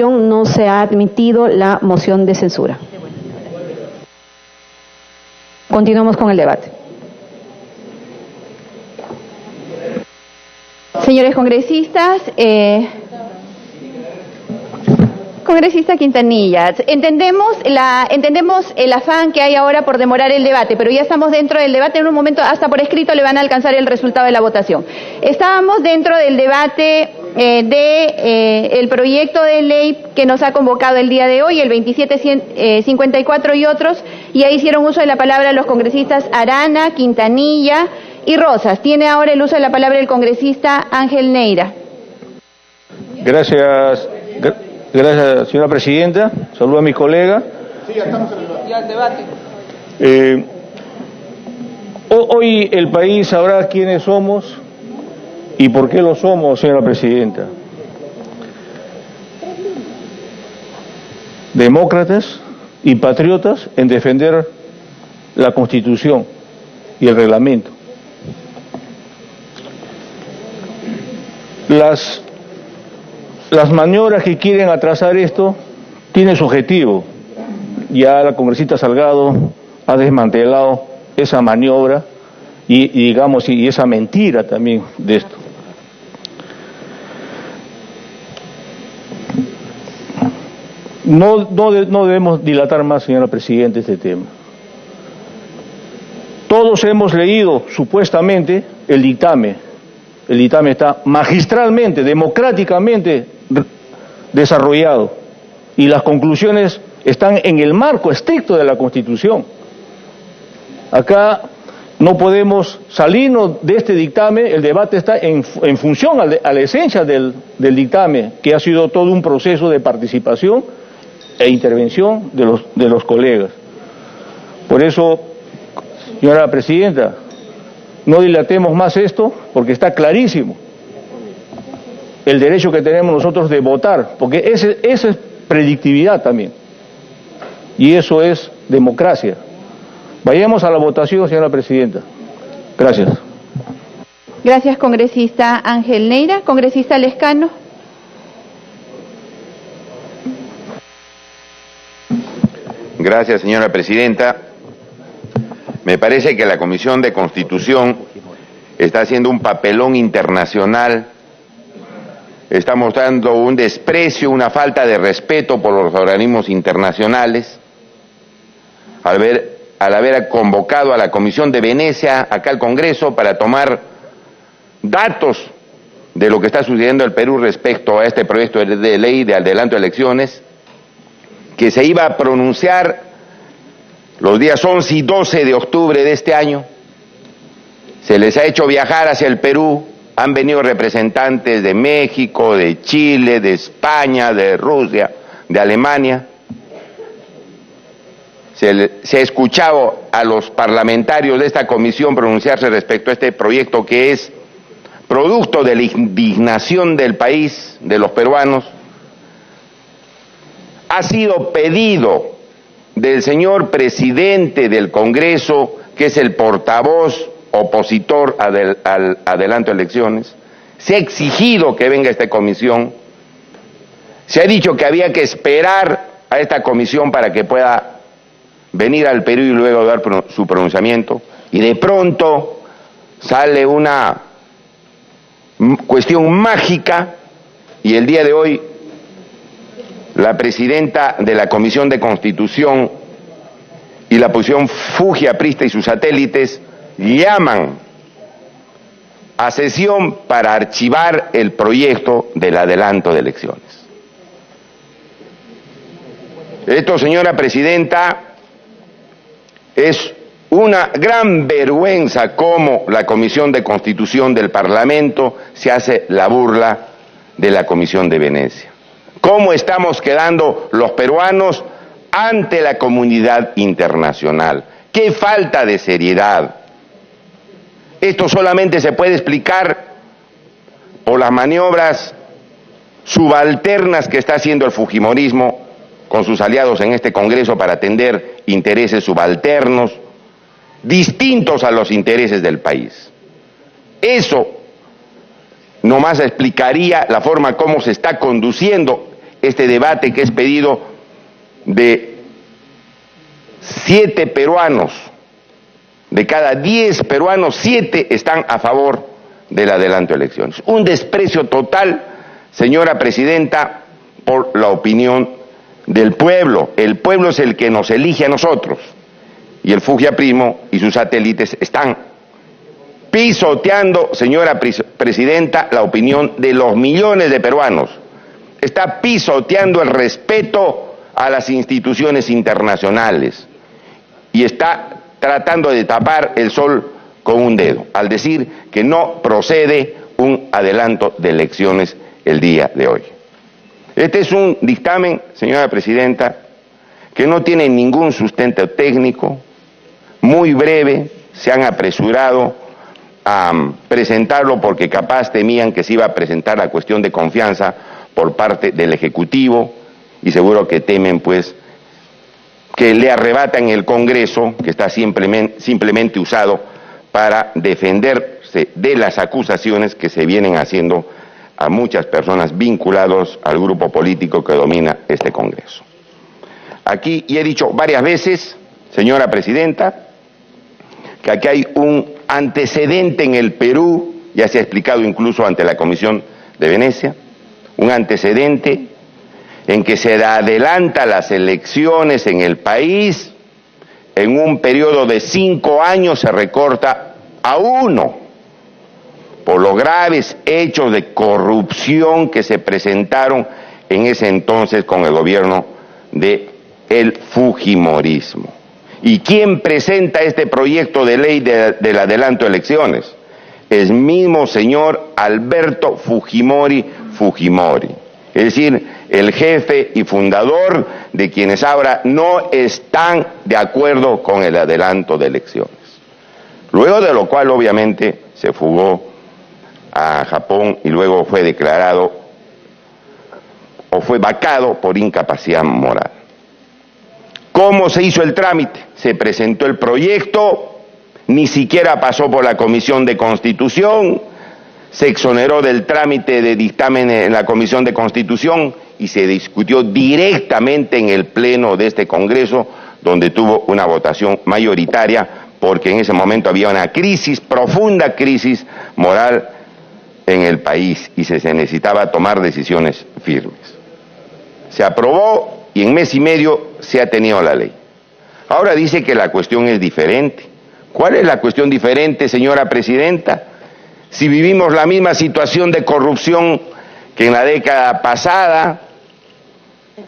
No se ha admitido la moción de censura. Continuamos con el debate. Señores congresistas, congresista Quintanilla, entendemos el afán que hay ahora por demorar el debate, pero ya estamos dentro del debate. En un momento, hasta por escrito, le van a alcanzar el resultado de la votación. Estábamos dentro del debate el proyecto de ley que nos ha convocado el día de hoy, el 2754 y otros, y ya hicieron uso de la palabra los congresistas Arana, Quintanilla y Rosas. Tiene ahora el uso de la palabra el congresista Ángel Neira. Gracias, señora presidenta. Saludo a mis colegas. Sí, ya estamos en el debate. Hoy el país sabrá quiénes somos y por qué lo somos, señora presidenta. Demócratas y patriotas en defender la Constitución y el reglamento. Las maniobras que quieren atrasar esto tienen su objetivo. Ya la congresista Salgado ha desmantelado esa maniobra y esa mentira también de esto. No debemos dilatar más, señora presidenta, este tema. Todos hemos leído supuestamente el dictamen. El dictamen está magistralmente, democráticamente desarrollado y las conclusiones están en el marco estricto de la Constitución. Acá no podemos salirnos de este dictamen. El debate está en función a la esencia del dictamen, que ha sido todo un proceso de participación e intervención de los colegas. Por eso, señora presidenta, no dilatemos más esto, porque está clarísimo el derecho que tenemos nosotros de votar, porque eso es predictividad también, y eso es democracia. Vayamos a la votación, señora presidenta. Gracias. Gracias, congresista Ángel Neira. Congresista Lescano. Gracias, señora presidenta. Me parece que la Comisión de Constitución está haciendo un papelón internacional, está mostrando un desprecio, una falta de respeto por los organismos internacionales, al haber convocado a la Comisión de Venecia acá al Congreso para tomar datos de lo que está sucediendo en el Perú respecto a este proyecto de ley de adelanto de elecciones, que se iba a pronunciar los días 11 y 12 de octubre de este año. Se les ha hecho viajar hacia el Perú, han venido representantes de México, de Chile, de España, de Rusia, de Alemania. Se ha escuchado a los parlamentarios de esta comisión pronunciarse respecto a este proyecto que es producto de la indignación del país, de los peruanos. Ha sido pedido del señor presidente del Congreso, que es el portavoz opositor al adelanto de elecciones, se ha exigido que venga esta comisión, se ha dicho que había que esperar a esta comisión para que pueda venir al Perú y luego dar su pronunciamiento, y de pronto sale una cuestión mágica, y el día de hoy la presidenta de la Comisión de Constitución y la oposición Fugia, Prista y sus satélites llaman a sesión para archivar el proyecto del adelanto de elecciones. Esto, señora presidenta, es una gran vergüenza cómo la Comisión de Constitución del Parlamento se hace la burla de la Comisión de Venecia. ¿Cómo estamos quedando los peruanos ante la comunidad internacional? ¡Qué falta de seriedad! Esto solamente se puede explicar por las maniobras subalternas que está haciendo el fujimorismo con sus aliados en este Congreso para atender intereses subalternos, distintos a los intereses del país. Eso nomás explicaría la forma como se está conduciendo este debate que es pedido de 7 peruanos. De cada 10 peruanos, 7 están a favor del adelanto de elecciones. Un desprecio total, señora presidenta, por la opinión del pueblo. El pueblo es el que nos elige a nosotros. Y el Fujiaprimo y sus satélites están pisoteando, señora presidenta, la opinión de los millones de peruanos. Está pisoteando el respeto a las instituciones internacionales. Y está tratando de tapar el sol con un dedo, al decir que no procede un adelanto de elecciones el día de hoy. Este es un dictamen, señora presidenta, que no tiene ningún sustento técnico, muy breve, se han apresurado a presentarlo porque capaz temían que se iba a presentar la cuestión de confianza por parte del Ejecutivo y seguro que temen pues que le arrebatan el Congreso, que está simplemente usado para defenderse de las acusaciones que se vienen haciendo a muchas personas vinculadas al grupo político que domina este Congreso. Aquí, y he dicho varias veces, señora presidenta, que aquí hay un antecedente en el Perú, ya se ha explicado incluso ante la Comisión de Venecia, un antecedente en que se adelanta las elecciones en el país, en un periodo de 5 años se recorta a 1, por los graves hechos de corrupción que se presentaron en ese entonces con el gobierno de el fujimorismo. ¿Y quién presenta este proyecto de ley del adelanto de elecciones? El mismo señor Alberto Fujimori, es decir, el jefe y fundador de quienes ahora no están de acuerdo con el adelanto de elecciones. Luego de lo cual obviamente se fugó a Japón y luego fue declarado o fue vacado por incapacidad moral. ¿Cómo se hizo el trámite? Se presentó el proyecto, ni siquiera pasó por la Comisión de Constitución, se exoneró del trámite de dictamen en la Comisión de Constitución y se discutió directamente en el Pleno de este Congreso, donde tuvo una votación mayoritaria, porque en ese momento había una crisis, profunda crisis moral en el país y se necesitaba tomar decisiones firmes. Se aprobó y en mes y medio se ha tenido la ley. Ahora dice que la cuestión es diferente. ¿Cuál es la cuestión diferente, señora presidenta? Si vivimos la misma situación de corrupción que en la década pasada.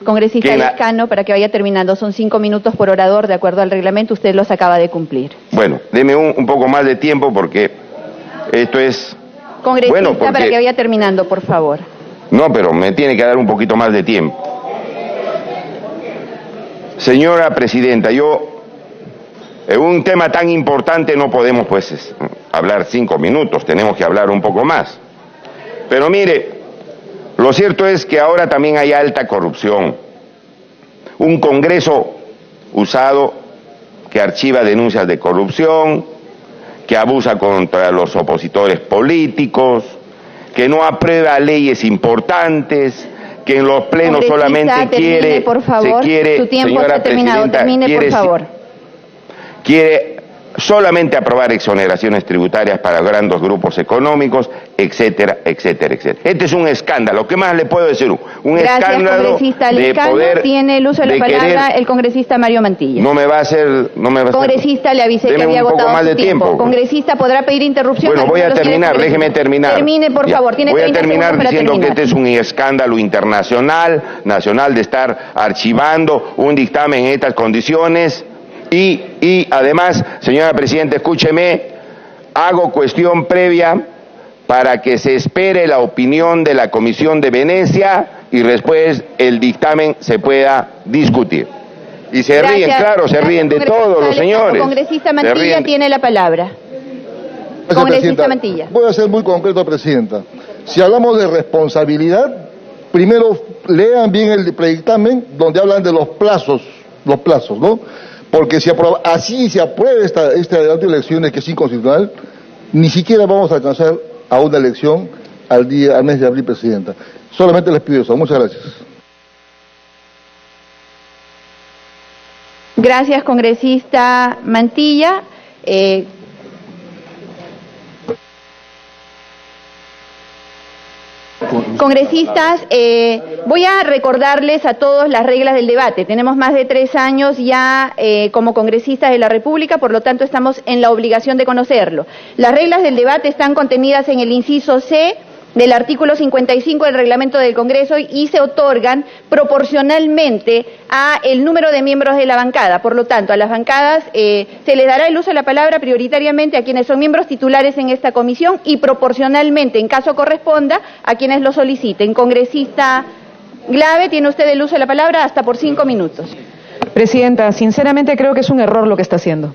Congresista Lescano, para que vaya terminando, son 5 minutos por orador, de acuerdo al reglamento, usted los acaba de cumplir. Bueno, deme un poco más de tiempo porque esto es... Congresista, para que vaya terminando, por favor. No, pero me tiene que dar un poquito más de tiempo. Señora presidenta, en un tema tan importante no podemos pues hablar 5 minutos, tenemos que hablar un poco más. Pero mire, lo cierto es que ahora también hay alta corrupción. Un Congreso usado que archiva denuncias de corrupción, que abusa contra los opositores políticos, que no aprueba leyes importantes, que en los plenos solamente quiere, por favor, se quiere, su tiempo señora está terminado, presidenta, termine por favor. Quiere solamente aprobar exoneraciones tributarias para grandes grupos económicos, etcétera, etcétera, etcétera. Este es un escándalo. ¿Qué más le puedo decir? Un Gracias, escándalo congresista de Lescano. poder. Tiene el uso de la palabra el congresista Mario Mantilla. No me va a hacer. Congresista, le avisé Deme que había un poco agotado más su de tiempo. Congresista, podrá pedir interrupción. Bueno, voy a terminar, déjeme terminar. Termine, por favor. Tiene 30 segundos para terminar. Voy a terminar diciendo que este es un escándalo internacional, nacional, de estar archivando un dictamen en estas condiciones. Y además, señora presidenta, escúcheme, hago cuestión previa para que se espere la opinión de la Comisión de Venecia y después el dictamen se pueda discutir. Y se ríen, claro, se ríen de todos los señores. Congresista Mantilla tiene la palabra. Congresista Mantilla. Voy a ser muy concreto, presidenta. Si hablamos de responsabilidad, primero lean bien el predictamen donde hablan de los plazos, ¿no? Porque si así se aprueba este adelanto de elecciones que es inconstitucional, ni siquiera vamos a alcanzar a una elección al mes de abril, presidenta. Solamente les pido eso. Muchas gracias. Gracias, congresista Mantilla. Congresistas, voy a recordarles a todos las reglas del debate. Tenemos más de 3 años ya como congresistas de la República, por lo tanto estamos en la obligación de conocerlo. Las reglas del debate están contenidas en el inciso C del artículo 55 del reglamento del Congreso y se otorgan proporcionalmente a el número de miembros de la bancada. Por lo tanto, a las bancadas se les dará el uso de la palabra prioritariamente a quienes son miembros titulares en esta comisión y proporcionalmente, en caso corresponda, a quienes lo soliciten. Congresista Glave, tiene usted el uso de la palabra hasta por 5 minutos. Presidenta, sinceramente creo que es un error lo que está haciendo.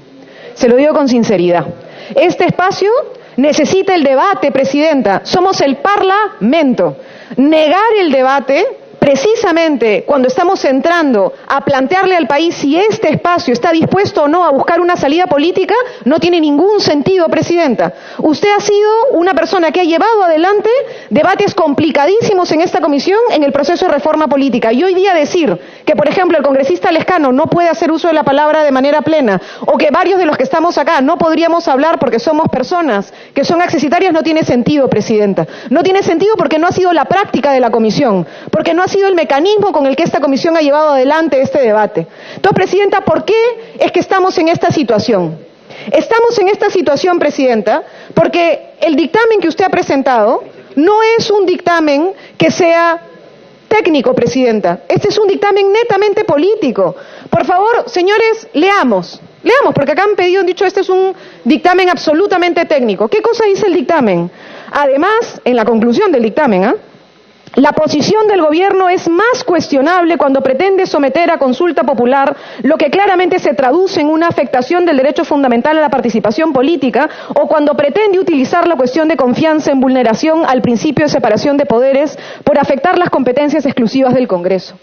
Se lo digo con sinceridad. Este espacio necesita el debate, Presidenta. Somos el Parlamento. Negar el debate, precisamente cuando estamos entrando a plantearle al país si este espacio está dispuesto o no a buscar una salida política, no tiene ningún sentido, Presidenta. Usted ha sido una persona que ha llevado adelante debates complicadísimos en esta comisión en el proceso de reforma política. Y hoy día decir que, por ejemplo, el congresista Lescano no puede hacer uso de la palabra de manera plena, o que varios de los que estamos acá no podríamos hablar porque somos personas que son accesitarias, no tiene sentido, Presidenta. No tiene sentido porque no ha sido la práctica de la comisión, porque no ha sido el mecanismo con el que esta comisión ha llevado adelante este debate. Entonces, Presidenta, ¿por qué es que estamos en esta situación? Estamos en esta situación, Presidenta, porque el dictamen que usted ha presentado no es un dictamen que sea técnico, Presidenta. Este es un dictamen netamente político. Por favor, señores, leamos, porque acá han dicho, este es un dictamen absolutamente técnico. ¿Qué cosa dice el dictamen? Además, en la conclusión del dictamen, la posición del gobierno es más cuestionable cuando pretende someter a consulta popular lo que claramente se traduce en una afectación del derecho fundamental a la participación política, o cuando pretende utilizar la cuestión de confianza en vulneración al principio de separación de poderes por afectar las competencias exclusivas del Congreso.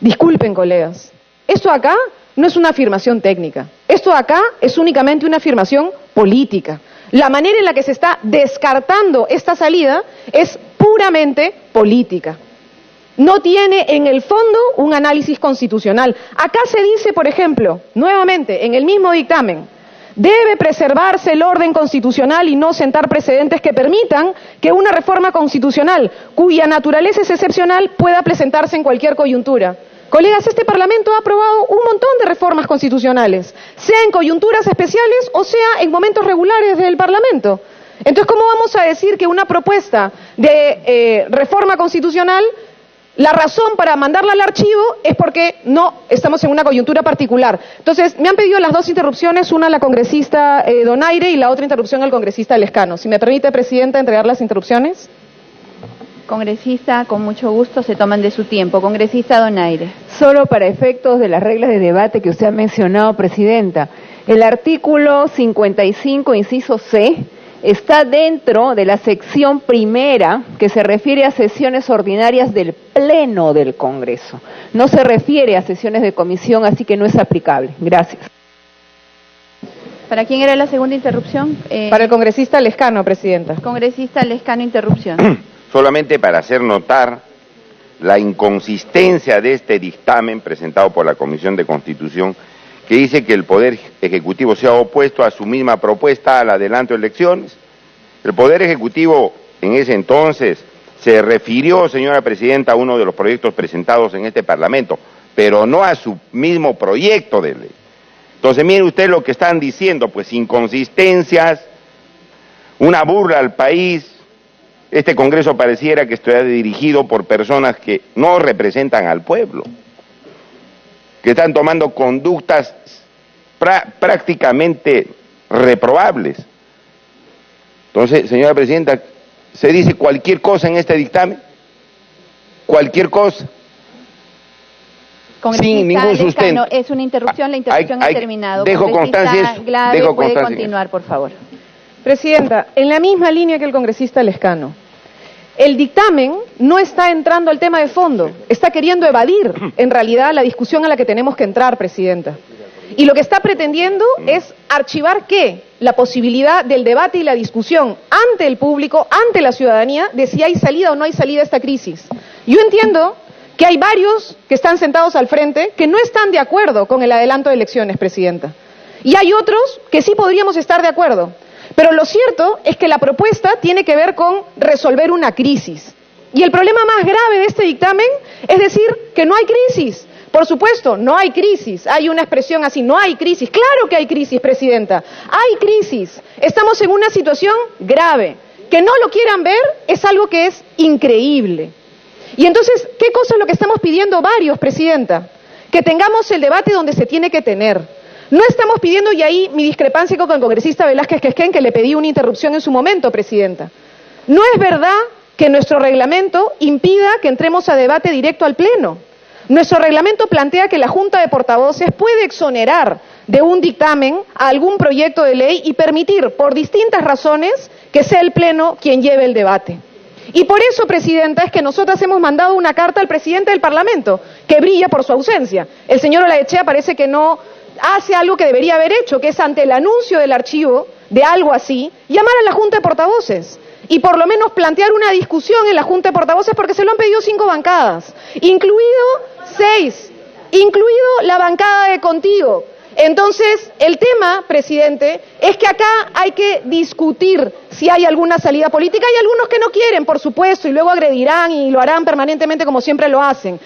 Disculpen, colegas, esto acá no es una afirmación técnica, esto acá es únicamente una afirmación política. La manera en la que se está descartando esta salida es puramente política. No tiene en el fondo un análisis constitucional. Acá se dice, por ejemplo, nuevamente, en el mismo dictamen, debe preservarse el orden constitucional y no sentar precedentes que permitan que una reforma constitucional, cuya naturaleza es excepcional, pueda presentarse en cualquier coyuntura. Colegas, este Parlamento ha aprobado un montón de reformas constitucionales, sea en coyunturas especiales o sea en momentos regulares del Parlamento. Entonces, ¿cómo vamos a decir que una propuesta de reforma constitucional, la razón para mandarla al archivo es porque no estamos en una coyuntura particular? Entonces, me han pedido las 2 interrupciones, una a la congresista Donaire y la otra interrupción al congresista Lescano. Si me permite, Presidenta, entregar las interrupciones. Congresista, con mucho gusto, se toman de su tiempo. Congresista Donaire. Solo para efectos de las reglas de debate que usted ha mencionado, Presidenta, el artículo 55, inciso C, está dentro de la sección primera que se refiere a sesiones ordinarias del Pleno del Congreso. No se refiere a sesiones de comisión, así que no es aplicable. Gracias. ¿Para quién era la segunda interrupción? Para el congresista Lescano, Presidenta. Congresista Lescano, interrupción. Solamente para hacer notar la inconsistencia de este dictamen presentado por la Comisión de Constitución, que dice que el Poder Ejecutivo se ha opuesto a su misma propuesta al adelanto de elecciones. El Poder Ejecutivo en ese entonces se refirió, señora Presidenta, a uno de los proyectos presentados en este Parlamento, pero no a su mismo proyecto de ley. Entonces, mire usted lo que están diciendo, pues inconsistencias, una burla al país. Este Congreso pareciera que estuviera dirigido por personas que no representan al pueblo, que están tomando conductas prácticamente reprobables. Entonces, señora Presidenta, se dice cualquier cosa en este dictamen, cualquier cosa, sin ningún sustento. Es una interrupción, la interrupción ha terminado. Dejo constancia. Puede continuar, por favor. Presidenta, en la misma línea que el congresista Lescano, el dictamen no está entrando al tema de fondo, está queriendo evadir, en realidad, la discusión a la que tenemos que entrar, Presidenta. Y lo que está pretendiendo es archivar, ¿qué? La posibilidad del debate y la discusión ante el público, ante la ciudadanía, de si hay salida o no hay salida a esta crisis. Yo entiendo que hay varios que están sentados al frente que no están de acuerdo con el adelanto de elecciones, Presidenta. Y hay otros que sí podríamos estar de acuerdo. Pero lo cierto es que la propuesta tiene que ver con resolver una crisis. Y el problema más grave de este dictamen es decir que no hay crisis. Por supuesto, no hay crisis. Hay una expresión así, no hay crisis. Claro que hay crisis, Presidenta. Hay crisis. Estamos en una situación grave. Que no lo quieran ver es algo que es increíble. Y entonces, ¿qué cosa es lo que estamos pidiendo varios, Presidenta? Que tengamos el debate donde se tiene que tener. No estamos pidiendo, y ahí mi discrepancia con el congresista Velázquez Quesquén, que le pedí una interrupción en su momento, Presidenta. No es verdad que nuestro reglamento impida que entremos a debate directo al Pleno. Nuestro reglamento plantea que la Junta de Portavoces puede exonerar de un dictamen a algún proyecto de ley y permitir, por distintas razones, que sea el Pleno quien lleve el debate. Y por eso, Presidenta, es que nosotras hemos mandado una carta al presidente del Parlamento, que brilla por su ausencia. El señor Olaechea parece que no hace algo que debería haber hecho, que es ante el anuncio del archivo de algo así, llamar a la Junta de Portavoces y por lo menos plantear una discusión en la Junta de Portavoces, porque se lo han pedido 5 bancadas, incluido 6, incluido la bancada de Contigo. Entonces, el tema, presidente, es que acá hay que discutir si hay alguna salida política. Hay algunos que no quieren, por supuesto, y luego agredirán y lo harán permanentemente como siempre lo hacen.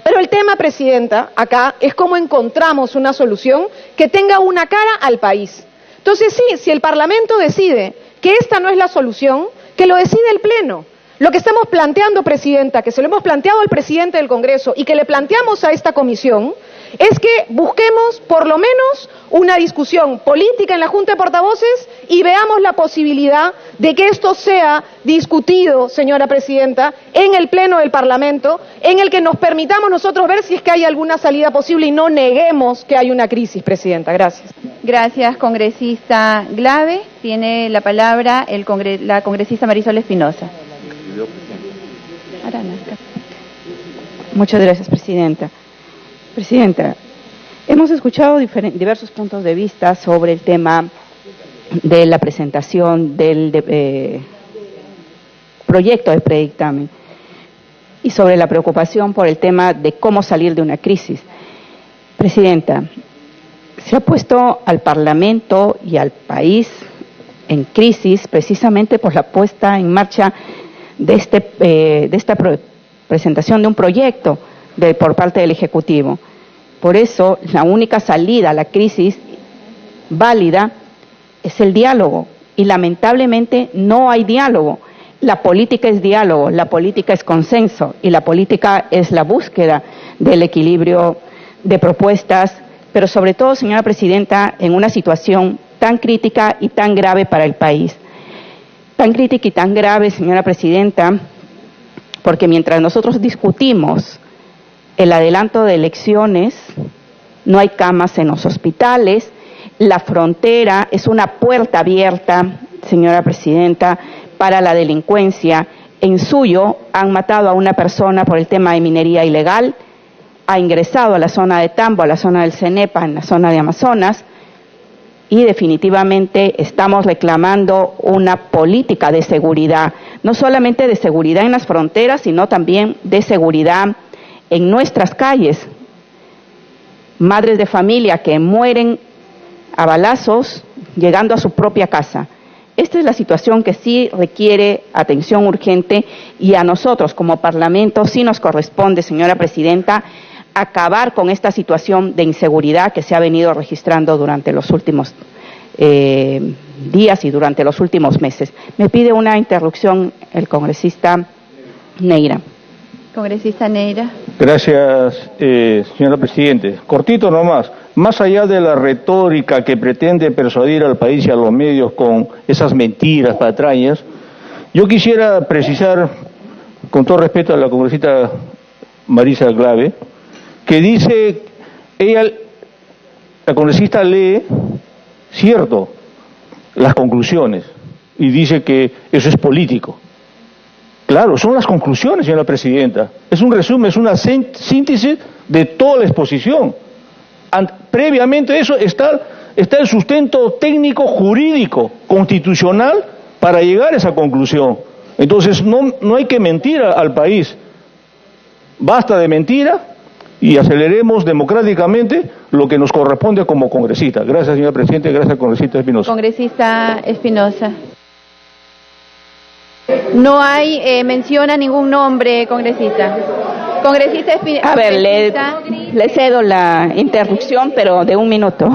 Pero el tema, Presidenta, acá es cómo encontramos una solución que tenga una cara al país. Entonces, sí, si el Parlamento decide que esta no es la solución, que lo decide el Pleno. Lo que estamos planteando, Presidenta, que se lo hemos planteado al presidente del Congreso y que le planteamos a esta comisión, es que busquemos por lo menos una discusión política en la Junta de Portavoces y veamos la posibilidad de que esto sea discutido, señora Presidenta, en el Pleno del Parlamento, en el que nos permitamos nosotros ver si es que hay alguna salida posible y no neguemos que hay una crisis, Presidenta. Gracias. Gracias, congresista Glave. Tiene la palabra la congresista Marisol Espinosa. Muchas gracias, Presidenta. Presidenta, hemos escuchado diversos puntos de vista sobre el tema de la presentación del proyecto de predictamen y sobre la preocupación por el tema de cómo salir de una crisis. Presidenta, se ha puesto al Parlamento y al país en crisis precisamente por la puesta en marcha de esta presentación de un proyecto por parte del Ejecutivo. Por eso, la única salida a la crisis válida es el diálogo, y lamentablemente no hay diálogo. La política es diálogo, la política es consenso, y la política es la búsqueda del equilibrio de propuestas, pero sobre todo, señora Presidenta, en una situación tan crítica y tan grave para el país. Tan crítica y tan grave, señora Presidenta, porque mientras nosotros discutimos el adelanto de elecciones, no hay camas en los hospitales, la frontera es una puerta abierta, señora Presidenta, para la delincuencia. En Suyo han matado a una persona por el tema de minería ilegal, ha ingresado a la zona de Tambo, a la zona del Cenepa, en la zona de Amazonas, y definitivamente estamos reclamando una política de seguridad, no solamente de seguridad en las fronteras, sino también de seguridad en nuestras calles. Madres de familia que mueren a balazos llegando a su propia casa. Esta es la situación que sí requiere atención urgente, y a nosotros como Parlamento sí nos corresponde, señora Presidenta, acabar con esta situación de inseguridad que se ha venido registrando durante los últimos días y durante los últimos meses. Me pide una interrupción el congresista Neira. Congresista Neira. Gracias, señora Presidente. Cortito nomás. Más allá de la retórica que pretende persuadir al país y a los medios con esas mentiras, patrañas, yo quisiera precisar, con todo respeto a la congresista Marisa Glave, que dice, la congresista lee, cierto, las conclusiones, y dice que eso es político. Claro, son las conclusiones, señora Presidenta. Es un resumen, es una síntesis de toda la exposición. Previamente a eso está el sustento técnico, jurídico, constitucional para llegar a esa conclusión. Entonces no hay que mentir al país. basta de mentira y aceleremos democráticamente lo que nos corresponde como congresistas. Gracias, señor presidente. Gracias, congresista Espinosa. Congresista Espinosa. No hay mención a ningún nombre, congresista. Congresista Espinosa. A ver, le cedo la interrupción, pero de 1 minuto.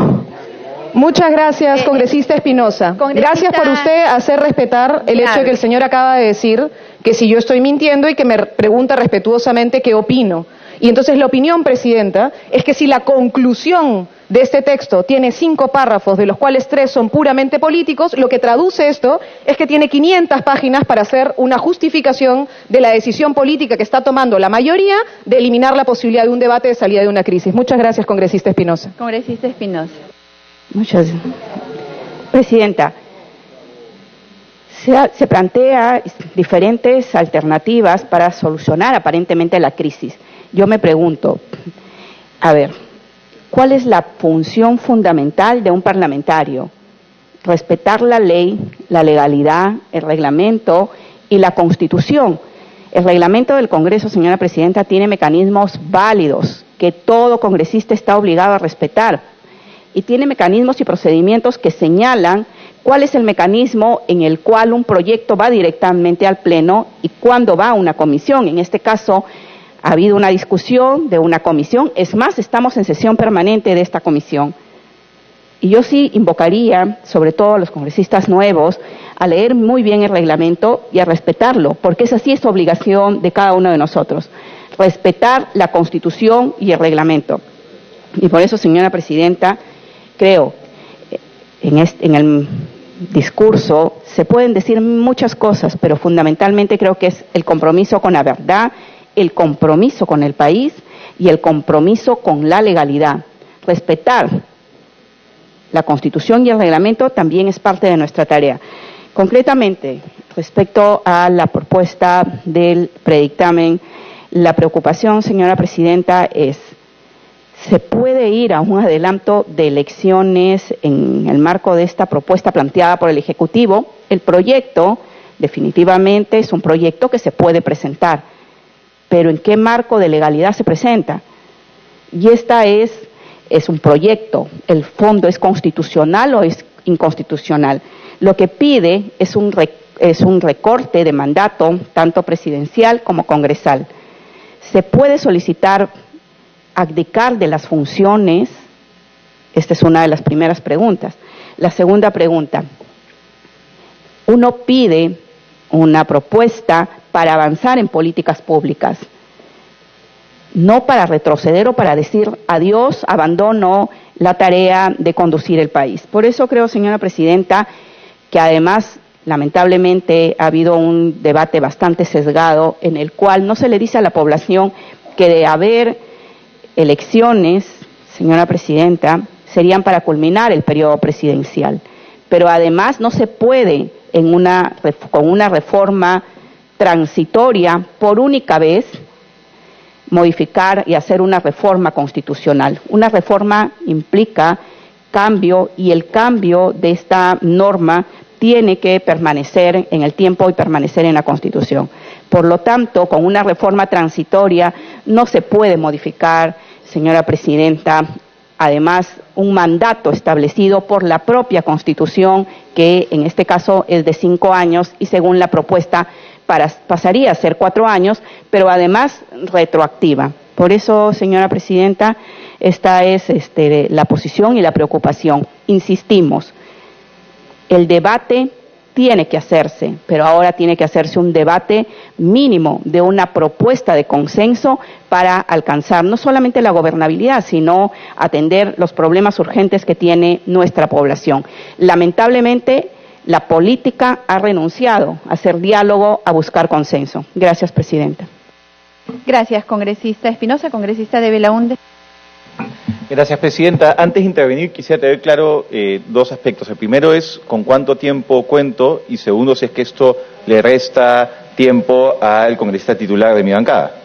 Muchas gracias, congresista Espinosa. Gracias por usted hacer respetar el hecho de que el señor acaba de decir que si yo estoy mintiendo y que me pregunta respetuosamente qué opino. Y entonces la opinión, presidenta, es que si la conclusión de este texto tiene 5 párrafos, de los cuales 3 son puramente políticos, lo que traduce esto es que tiene 500 páginas para hacer una justificación de la decisión política que está tomando la mayoría de eliminar la posibilidad de un debate de salida de una crisis. Muchas gracias, congresista Espinosa. Congresista Espinosa. Muchas gracias. Presidenta, se plantea diferentes alternativas para solucionar aparentemente la crisis. Yo me pregunto, a ver, ¿cuál es la función fundamental de un parlamentario? Respetar la ley, la legalidad, el reglamento y la Constitución. El reglamento del Congreso, señora presidenta, tiene mecanismos válidos que todo congresista está obligado a respetar. Y tiene mecanismos y procedimientos que señalan cuál es el mecanismo en el cual un proyecto va directamente al Pleno y cuándo va a una comisión. En este caso, ha habido una discusión de una comisión. Es más, estamos en sesión permanente de esta comisión. Y yo sí invocaría, sobre todo a los congresistas nuevos, a leer muy bien el reglamento y a respetarlo, porque esa sí es obligación de cada uno de nosotros. Respetar la Constitución y el reglamento. Y por eso, señora presidenta, creo, en el discurso se pueden decir muchas cosas, pero fundamentalmente creo que es el compromiso con la verdad, el compromiso con el país y el compromiso con la legalidad. Respetar la Constitución y el reglamento también es parte de nuestra tarea. Concretamente, respecto a la propuesta del predictamen, la preocupación, señora presidenta, es: ¿se puede ir a un adelanto de elecciones en el marco de esta propuesta planteada por el Ejecutivo? El proyecto definitivamente es un proyecto que se puede presentar, pero ¿en qué marco de legalidad se presenta? Y esta es un proyecto, ¿el fondo es constitucional o es inconstitucional? Lo que pide es un recorte de mandato, tanto presidencial como congresal. ¿Se puede solicitar abdicar de las funciones? Esta es una de las primeras preguntas. La segunda pregunta: uno pide una propuesta para avanzar en políticas públicas, no para retroceder o para decir adiós, abandono la tarea de conducir el país. Por eso creo, señora presidenta, que además, lamentablemente, ha habido un debate bastante sesgado en el cual no se le dice a la población que de haber elecciones, señora presidenta, serían para culminar el periodo presidencial. Pero además no se puede con una reforma transitoria por única vez modificar y hacer una reforma constitucional. Una reforma implica cambio y el cambio de esta norma tiene que permanecer en el tiempo y permanecer en la Constitución. Por lo tanto, con una reforma transitoria no se puede modificar, señora presidenta, además un mandato establecido por la propia Constitución, que en este caso es de 5 años y según la propuesta pasaría a ser 4 años, pero además retroactiva. Por eso, señora presidenta, esta es la posición y la preocupación. Insistimos, el debate tiene que hacerse, pero ahora tiene que hacerse un debate mínimo de una propuesta de consenso para alcanzar no solamente la gobernabilidad, sino atender los problemas urgentes que tiene nuestra población. Lamentablemente, la política ha renunciado a hacer diálogo, a buscar consenso. Gracias, presidenta. Gracias, congresista Espinosa. Congresista de Belaúnde. Gracias, presidenta. Antes de intervenir, quisiera tener claro 2 aspectos. El primero es con cuánto tiempo cuento y segundo, si es que esto le resta tiempo al congresista titular de mi bancada.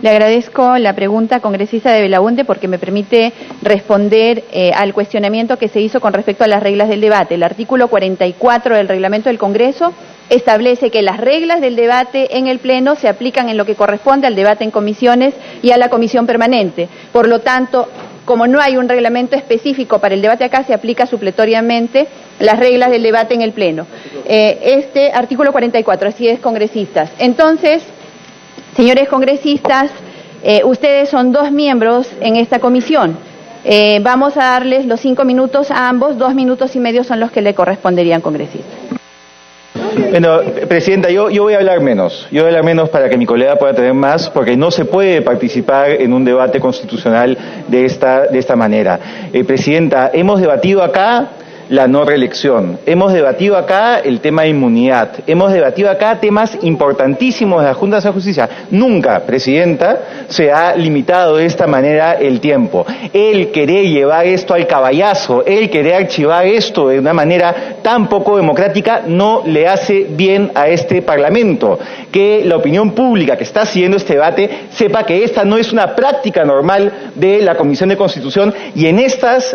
Le agradezco la pregunta, congresista de Belaúnde, porque me permite responder al cuestionamiento que se hizo con respecto a las reglas del debate. El artículo 44 del reglamento del Congreso establece que las reglas del debate en el Pleno se aplican en lo que corresponde al debate en comisiones y a la comisión permanente. Por lo tanto, como no hay un reglamento específico para el debate acá, se aplica supletoriamente las reglas del debate en el Pleno. Este artículo 44, así es, congresistas. Entonces, señores congresistas, ustedes son 2 miembros en esta comisión. Vamos a darles los 5 minutos a ambos, 2 minutos y medio son los que le corresponderían, congresistas. Bueno, Presidenta, yo voy a hablar menos. Yo voy a hablar menos para que mi colega pueda tener más, porque no se puede participar en un debate constitucional de esta manera. Presidenta, hemos debatido acá la no reelección, hemos debatido acá el tema de inmunidad, hemos debatido acá temas importantísimos de la Junta de Justicia. Nunca, Presidenta, se ha limitado de esta manera el tiempo. El querer llevar esto al caballazo, el querer archivar esto de una manera tan poco democrática no le hace bien a este Parlamento. Que la opinión pública que está siguiendo este debate sepa que esta no es una práctica normal de la Comisión de Constitución y en estas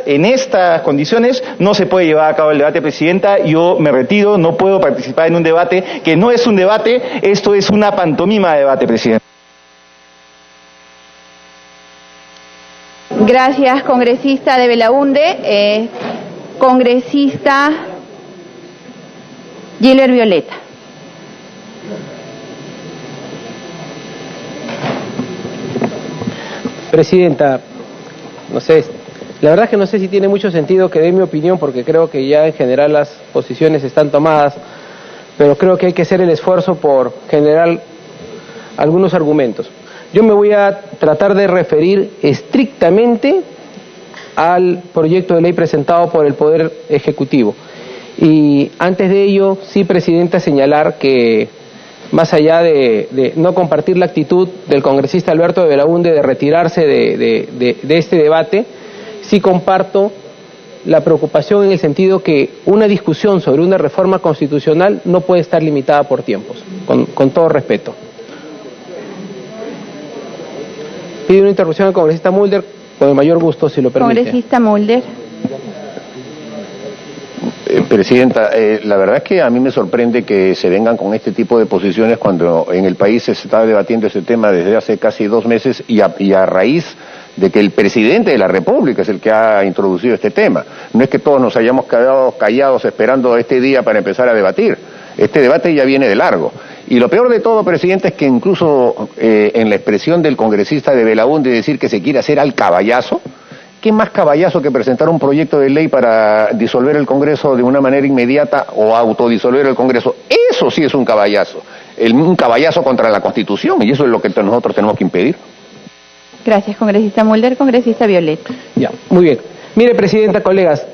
condiciones no se puede llevar a cabo el debate, Presidenta. Yo me retiro, no puedo participar en un debate que no es un debate, esto es una pantomima de debate, Presidenta. Gracias, congresista de Belaunde. Congresista Giller Violeta. Presidenta, no sé, la verdad es que no sé si tiene mucho sentido que dé mi opinión porque creo que ya en general las posiciones están tomadas, pero creo que hay que hacer el esfuerzo por generar algunos argumentos. Yo me voy a tratar de referir estrictamente al proyecto de ley presentado por el Poder Ejecutivo. Y antes de ello, sí, Presidenta, señalar que más allá de no compartir la actitud del congresista Alberto de Belaunde de retirarse de este debate, sí comparto la preocupación en el sentido que una discusión sobre una reforma constitucional no puede estar limitada por tiempos, con todo respeto. Pido una interrupción al congresista Mulder, con el mayor gusto, si lo permite. Congresista Mulder. Presidenta, la verdad es que a mí me sorprende que se vengan con este tipo de posiciones cuando en el país se está debatiendo este tema desde hace casi 2 meses y a raíz de que el presidente de la República es el que ha introducido este tema. No es que todos nos hayamos quedado callados esperando este día para empezar a debatir. Este debate ya viene de largo. Y lo peor de todo, Presidente, es que incluso en la expresión del congresista de Belaunde decir que se quiere hacer al caballazo, ¿qué más caballazo que presentar un proyecto de ley para disolver el Congreso de una manera inmediata o autodisolver el Congreso? Eso sí es un caballazo contra la Constitución, y eso es lo que nosotros tenemos que impedir. Gracias, congresista Mulder. Congresista Violeta. Ya, muy bien. Mire, Presidenta, colegas,